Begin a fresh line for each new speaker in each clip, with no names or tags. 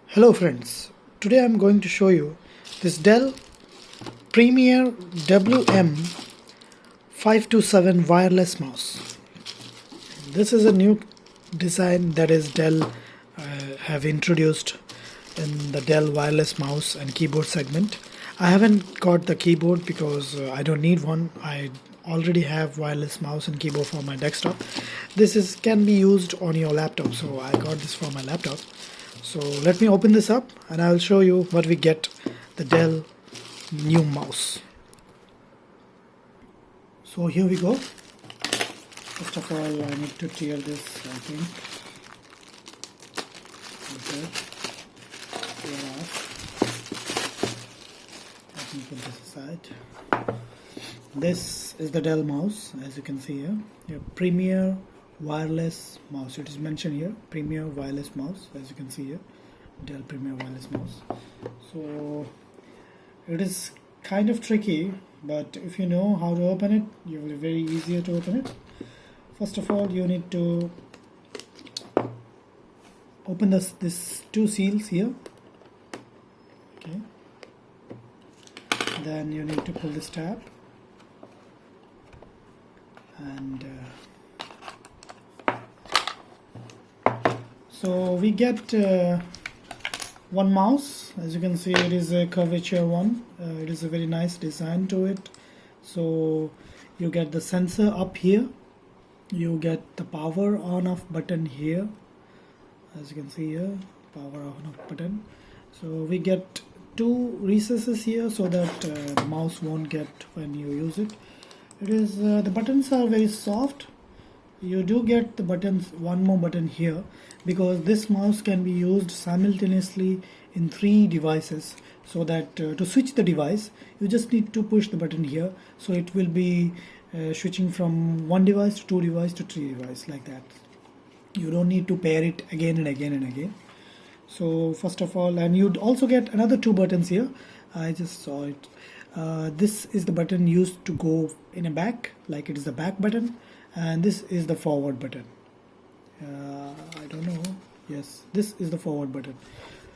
Hello friends, today I'm going to show you this Dell Premier WM527 wireless mouse. This is a new design that is Dell have introduced in the Dell wireless mouse and keyboard segment. I haven't got the keyboard because I don't need one. I already have wireless mouse and keyboard for my desktop. This can be used on your laptop, so I got this for my laptop. So let me open this up and I will show you what we get the Dell new mouse. So here we go. First of all, I need to tear this, I think. Okay. Tear off. Let me put this aside. This is the Dell mouse, as you can see here. Your Premier wireless mouse. It is mentioned here, Premier wireless mouse, as you can see here, Dell Premier wireless mouse. So it is kind of tricky, but if you know how to open it, it will be very easier to open it. First of all, you need to open this two seals here. Okay. Then you need to pull this tab and so we get one mouse. As you can see, it is a curvature one. It is a very nice design to it. So you get the sensor up here, you get the power on off button here, as you can see here, power on off button. So we get two recesses here so that the mouse won't get when you use it. It is the buttons are very soft. You do get the buttons, one more button here, because this mouse can be used simultaneously in 3 devices, so that to switch the device you just need to push the button here, so it will be switching from 1 device to 2 device to 3 device, like that. You don't need to pair it again and again and again. So first of all, and you'd also get another 2 buttons here. I just saw it. This is the button used to go in a back, like it is the back button, and this is the forward button. I don't know. Yes, this is the forward button.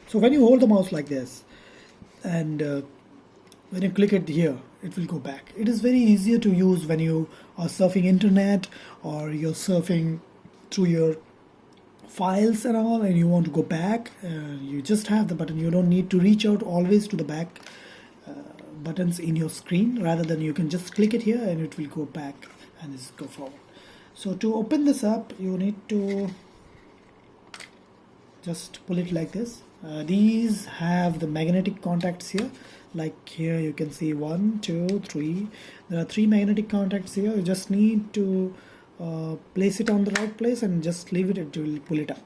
So when you hold the mouse like this and when you click it here, it will go back. It is very easier to use when you are surfing internet or you're surfing through your files and all, and you want to go back. You just have the button. You don't need to reach out always to the back buttons in your screen. Rather than you can just click it here and it will go back and just go forward. So to open this up, you need to just pull it like this. These have the magnetic contacts here, like here you can see 1, 2, 3. There are 3 magnetic contacts here. You just need to place it on the right place and just leave it, it will pull it up.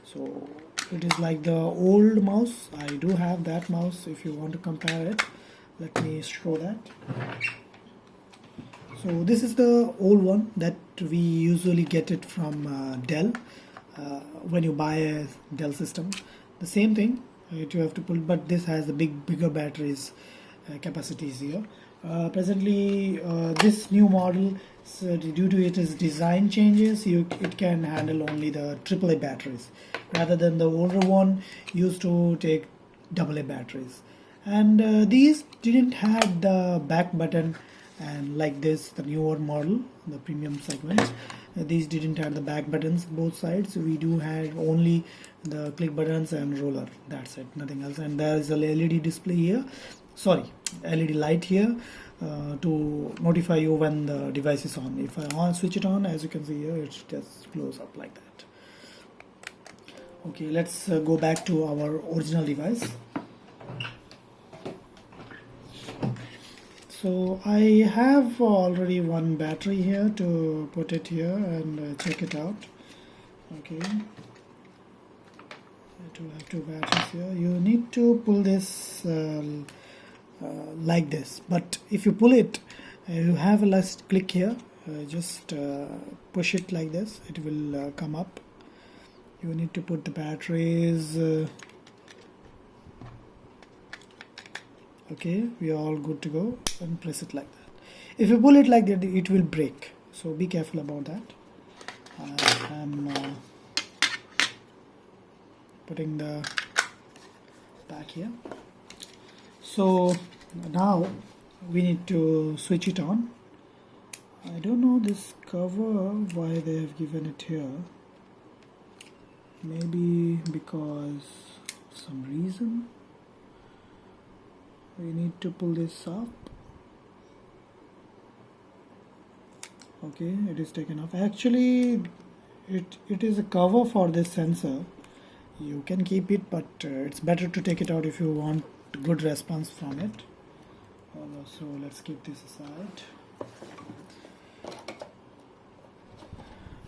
So it is like the old mouse. I do have that mouse. If you want to compare it, let me show that. So this is the old one that we usually get it from Dell when you buy a Dell system. The same thing, you have to pull, but this has the bigger batteries capacities here. Presently, this new model, due to its design changes, it can handle only the AAA batteries, rather than the older one used to take AA batteries. And these didn't have the back button, and like this, the newer model, the premium segment, these didn't have the back buttons both sides. We do have only the click buttons and roller, that's it, nothing else. And there is a LED display here, sorry, LED light here to notify you when the device is on. If I switch it on, as you can see here, it just glows up like that. Okay, let's go back to our original device. So I have already one battery here to put it here and check it out. Okay, I do have 2 batteries here. You need to pull this like this, but if you pull it, you have a last click here. Just push it like this, it will come up. You need to put the batteries. Okay, we are all good to go, and press it like that. If you pull it like that, it will break, so be careful about that. I'm putting the back here. So now we need to switch it on. I don't know this cover why they have given it here. Maybe because some reason we need to pull this up. Okay, it is taken off. Actually it is a cover for this sensor. You can keep it, but it's better to take it out if you want good response from it. So let's keep this aside.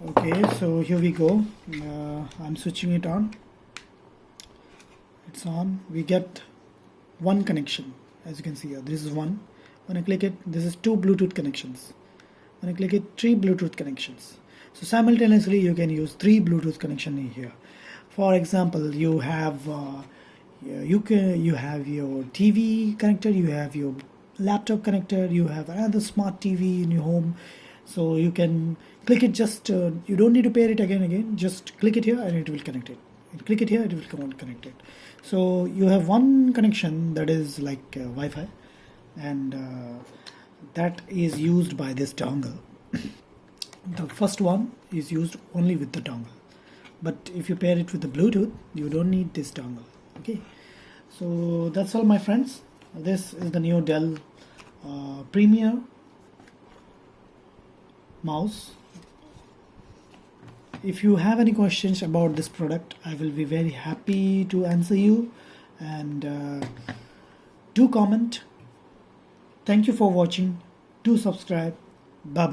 Okay, so here we go. I'm switching it on. It's on. We get one connection, as you can see here. This is one. When I click it, this is two Bluetooth connections. When I click it, three Bluetooth connections. So simultaneously you can use three Bluetooth connection in here. For example, you have you have your TV connector, you have your laptop connector, you have another smart TV in your home. So you can click it, just you don't need to pair it again. Just click it here and it will connect it. And click it here, it will connect it. So you have one connection that is like Wi-Fi, and that is used by this dongle. The first one is used only with the dongle, but if you pair it with the Bluetooth, you don't need this dongle. Okay, so that's all, my friends. This is the new Dell Premier mouse. If you have any questions about this product, I will be very happy to answer you, and do comment. Thank you for watching. Do subscribe. Bye bye.